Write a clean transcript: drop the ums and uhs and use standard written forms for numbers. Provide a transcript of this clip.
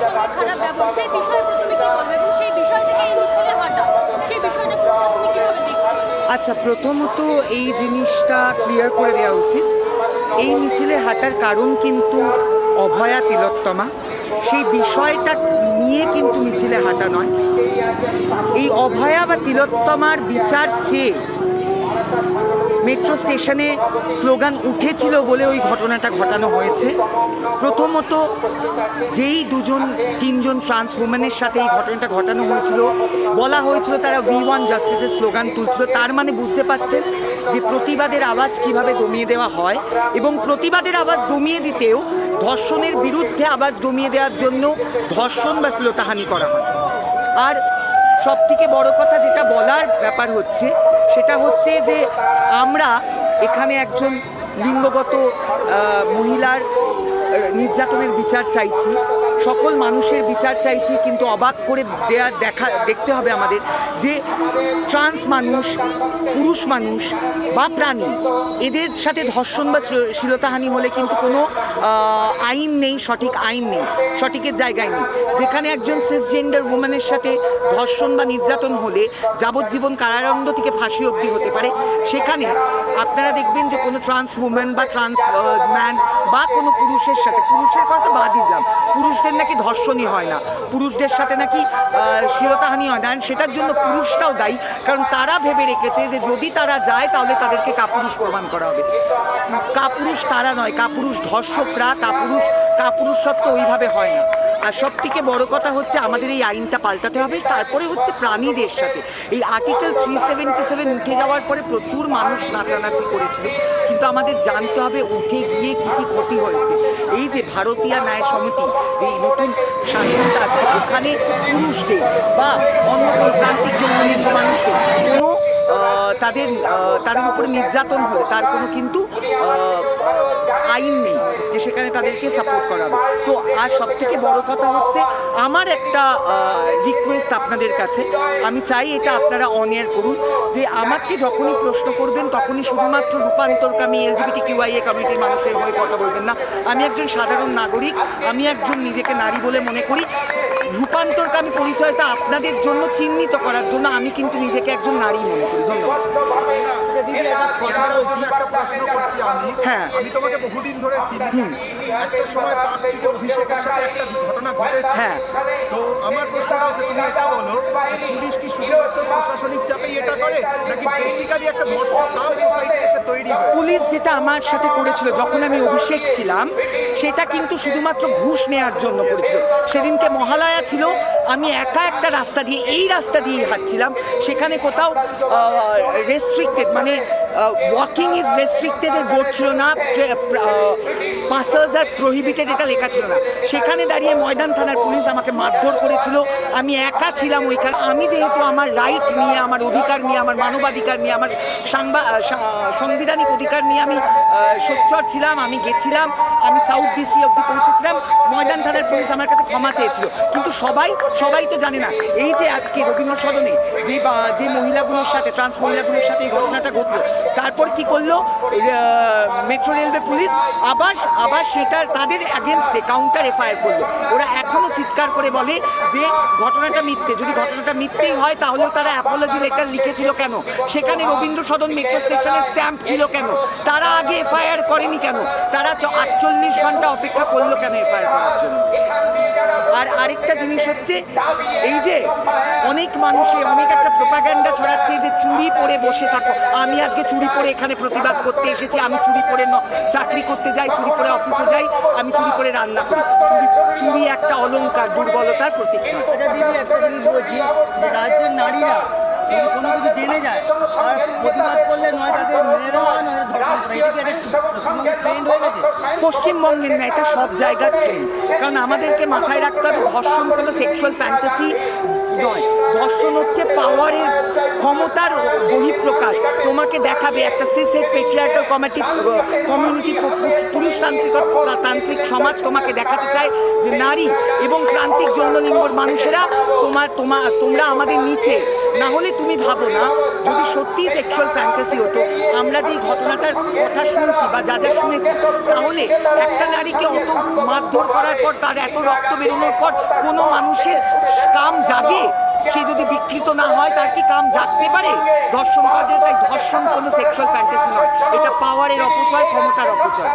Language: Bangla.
সঙ্গে খারাপ ব্যবহার, সেই বিষয়ে প্রথমে কি বলবে এবং সেই বিষয় থেকে এই মিছিলে হাঁটা, সেই বিষয়টা তুমি কিভাবে দেখছো? আচ্ছা, প্রথমত এই জিনিসটা ক্লিয়ার করে দেওয়া উচিত। এই মিছিলে হাঁটার কারণ কিন্তু অভয়া তিলোত্তমা, সেই বিষয়টা নিয়ে কিন্তু মিছিলে হাঁটা নয়। এই অভয়া বা তিলোত্তমার বিচার চেয়ে মেট্রো স্টেশনে স্লোগান উঠেছিল বলে ওই ঘটনাটা ঘটানো হয়েছে। প্রথমত, যেই তিনজন ট্রান্স উমেনের সাথে এই ঘটনাটা ঘটানো হয়েছিল, বলা হয়েছিল তারা V1 জাস্টিসের স্লোগান তুলছিল, তার মানে বুঝতে পাচ্ছেন যে প্রতিবাদের আওয়াজ কিভাবে দমিয়ে দেওয়া হয়, এবং প্রতিবাদের আওয়াজ দমিয়ে দিতেও ধর্ষণের বিরুদ্ধে আওয়াজ দমিয়ে দেওয়ার জন্য ধর্ষণ বা শ্লীলতাহানি করা হয়। আর সবথেকে বড় কথা যেটা বলার ব্যাপার হচ্ছে, সেটা হচ্ছে যে আমরা এখানে একজন লিঙ্গগত মহিলার নির্যাতনের বিচার চাইছি, সকল মানুষের বিচার চাইছি, কিন্তু অবাক করে দেখতে হবে আমাদের যে ট্রান্স মানুষ, পুরুষ মানুষ বা প্রাণী, এদের সাথে ধর্ষণ বা শ্লীলতাহানি হলে কিন্তু কোনো আইন নেই, সঠিক আইন নেই, সঠিকের জায়গায় নেই। যেখানে একজন সিসজেন্ডার উম্যানের সাথে ধর্ষণ বা নির্যাতন হলে যাবজ্জীবন কারাদণ্ড থেকে ফাঁসি অবধি হতে পারে, সেখানে আপনারা দেখবেন যে কোনো ট্রান্স উম্যান বা ট্রান্স ম্যান বা কোনো পুরুষের সাথে, পুরুষের কথা বাদ দিলাম, পুরুষদের নাকি ধর্ষণই হয় না, পুরুষদের সাথে নাকি শ্লীলতাহানি হয় না, সেটার জন্য পুরুষরাও দায়ী, কারণ তারা ভেবে রেখেছে যে যদি তারা যায় তাহলে তাদেরকে কাপুরুষ প্রমাণ করা হবে। কাপুরুষ তারা নয়, কাপুরুষ ধর্ষকরা, কাপুরুষত্ব ওইভাবে হয় না। আর সব থেকে বড় কথা হচ্ছে আমাদের এই আইনটা পাল্টাতে হবে। তারপরে হচ্ছে প্রাণীদের সাথে এই আর্টিকেল 377 উঠে যাওয়ার পরে প্রচুর মানুষ নাচানাচি করেছিল, কিন্তু আমাদের জানতে হবে উঠে গিয়ে কী কী ক্ষতি হয়েছে। এই যে ভারতীয় ন্যায় সমিতি, যে নতুন শাসনটা আছে, ওখানে পুরুষদের বা অন্য কোনো প্রান্তিক যৌননিত মানুষদের কোনো তাদের উপরে নির্যাতন হলে তার কোনো কিন্তু আইন নেই যে সেখানে তাদেরকে সাপোর্ট করা হবে। তো আর সবথেকে বড় কথা হচ্ছে আমার একটা রিকোয়েস্ট আপনাদের কাছে, আমি চাই এটা আপনারা অন এয়ার করুন, যে আমাকে যখনই প্রশ্ন করবেন তখনই শুধুমাত্র রূপান্তরকামী LGBTQIA কমিউনিটির মানুষের হয়ে কথা বলবেন না। আমি একজন সাধারণ নাগরিক, আমি একজন নিজেকে নারী বলে মনে করি। রূপান্তরকামী পরিচয়টা আপনাদের জন্য চিহ্নিত করার জন্য আমি কিন্তু নিজেকে একজন নারী মনে করি। ধন্যবাদ। দিদি, একটা প্রশ্ন করছি আমি। হ্যাঁ, আমি তোমাকে বহুদিন ধরে চিনি। একটা সময় পার্ক স্ট্রিটে অভিষেকের সাথে একটা ঘটনা ঘটেছে। হ্যাঁ। তো আমার প্রশ্নটা হচ্ছে, তুমি এটা বলো, পুলিশ কি শুধুমাত্র প্রশাসনিক চাপেই এটা করে, নাকি বেসিক্যালি একটা ধর্ষক কাম সোসাইটি এসে তৈরি হয়? পুলিশ যেটা আমার সাথে করেছিল যখন আমি অভিষেক ছিলাম, সেটা কিন্তু শুধুমাত্র ঘুষ নেওয়ার জন্য করেছিল। সেদিনকে মহালয়া ছিল, আমি একা একটা রাস্তা দিয়ে, এই রাস্তা দিয়েই হাঁটছিলাম, সেখানে কোথাও রেস্ট্রিক্টেড, মানে ওয়াকিং ইজ রেস্ট্রিক্টেডের বোর্ড ছিল না, পাসার্স আর প্রহিবিটেড এটা লেখা ছিল না। সেখানে দাঁড়িয়ে ময়দান থানার পুলিশ আমাকে মারধর করেছিল, আমি একা ছিলাম ওইখানে। আমি যেহেতু আমার রাইট নিয়ে, আমার অধিকার নিয়ে, আমার মানবাধিকার নিয়ে, আমার সাংবিধানিক অধিকার নিয়ে আমি সোচ্চার ছিলাম, আমি গেছিলাম, আমি সাউথ ডিসি অবধি পৌঁছেছিলাম। ময়দান থানার পুলিশ আমার কাছে ক্ষমা চেয়েছিল, কিন্তু সবাই তো জানে না এই যে আজকে রবীন্দ্র সদনে যে মহিলাগুলোর সাথে, ট্রান্স মহিলাগুলোর সাথে এই ঘটনাটা ঘটলো, তারপর কি করলো মেট্রো রেলওয়ে পুলিশ, আবার সেটা তাদের অ্যাগেনস্টে কাউন্টার এফআইআর করলো। ওরা এখনও চিৎকার করে বলে যে ঘটনাটা মিথ্যে। যদি ঘটনাটা মিথ্যেই হয় তাহলেও তারা অ্যাপোলজি লেটার লিখেছিল কেন? সেখানে রবীন্দ্র সদন মেট্রো স্টেশনের স্ট্যাম্প ছিল কেন? তারা আগে এফআইআর করেনি কেন? তারা 48 ঘন্টা অপেক্ষা করলো কেন এফআইআর করার জন্য? আর আরেকটা জিনিস হচ্ছে, এই যে অনেক একটা প্রোপাগ্যান্ডা ছড়াচ্ছে যে চুড়ি পরে বসে থাকো। আমি আজকে চুড়ি পরে এখানে প্রতিবাদ করতে এসেছি, আমি চুড়ি পরে চাকরি করতে যাই, চুড়ি পরে অফিসে যাই, আমি চুড়ি পরে রান্না করি। চুড়ি একটা অলংকার, দুর্বলতার প্রতীক নয়। দিদি, একটা জিনিস বলছি, যে রাজ্যের নারীরা যদি কোনো কিছু জেনে যায় আর প্রতিবাদ করলে নয় তাদের মেরে দেওয়া হয়, নয় ধর্ষণ করা, এটা কি একটা পশ্চিমবঙ্গের ট্রেন্ড হয়ে গেছে? পশ্চিমবঙ্গের না, এটা সব জায়গার ট্রেন্ড। কারণ আমাদেরকে মাথায় রাখতে হবে ধর্ষণ কোনো সেক্সুয়াল ফ্যান্টাসি নয়। ধর্ষণ হচ্ছে পাওয়ারের, ক্ষমতার বহিঃপ্রকাশ। তোমাকে দেখাবে একটা সিসেট পেট্রিয়ার্কাল কমিউনিটি, তান্ত্রিক সমাজ তোমাকে দেখাতে চায় যে নারী এবং প্রান্তিক যৌনলিঙ্গর মানুষেরা তোমরা আমাদের নিচে। না হলে তুমি ভাবো না, যদি সত্যিই সেক্সুয়াল ফ্যান্টাসি হতো, আমরা যে ঘটনাটার কথা শুনছি বা যা যা শুনেছি, তাহলে একটা নারীকে অত মারধর করার পর, তার এত রক্ত বেরোনোর পর কোনো মানুষের কাম জাগে? সে যদি বিকৃত না হয়, তার কি কাম জাগতে পারে? ধর্ষণ করা যায়, তাই ধর্ষণ কোনো সেক্সুয়াল ফ্যান্টাসি নয়, এটা পাওয়ারের অপচয়, ক্ষমতার অপচয়।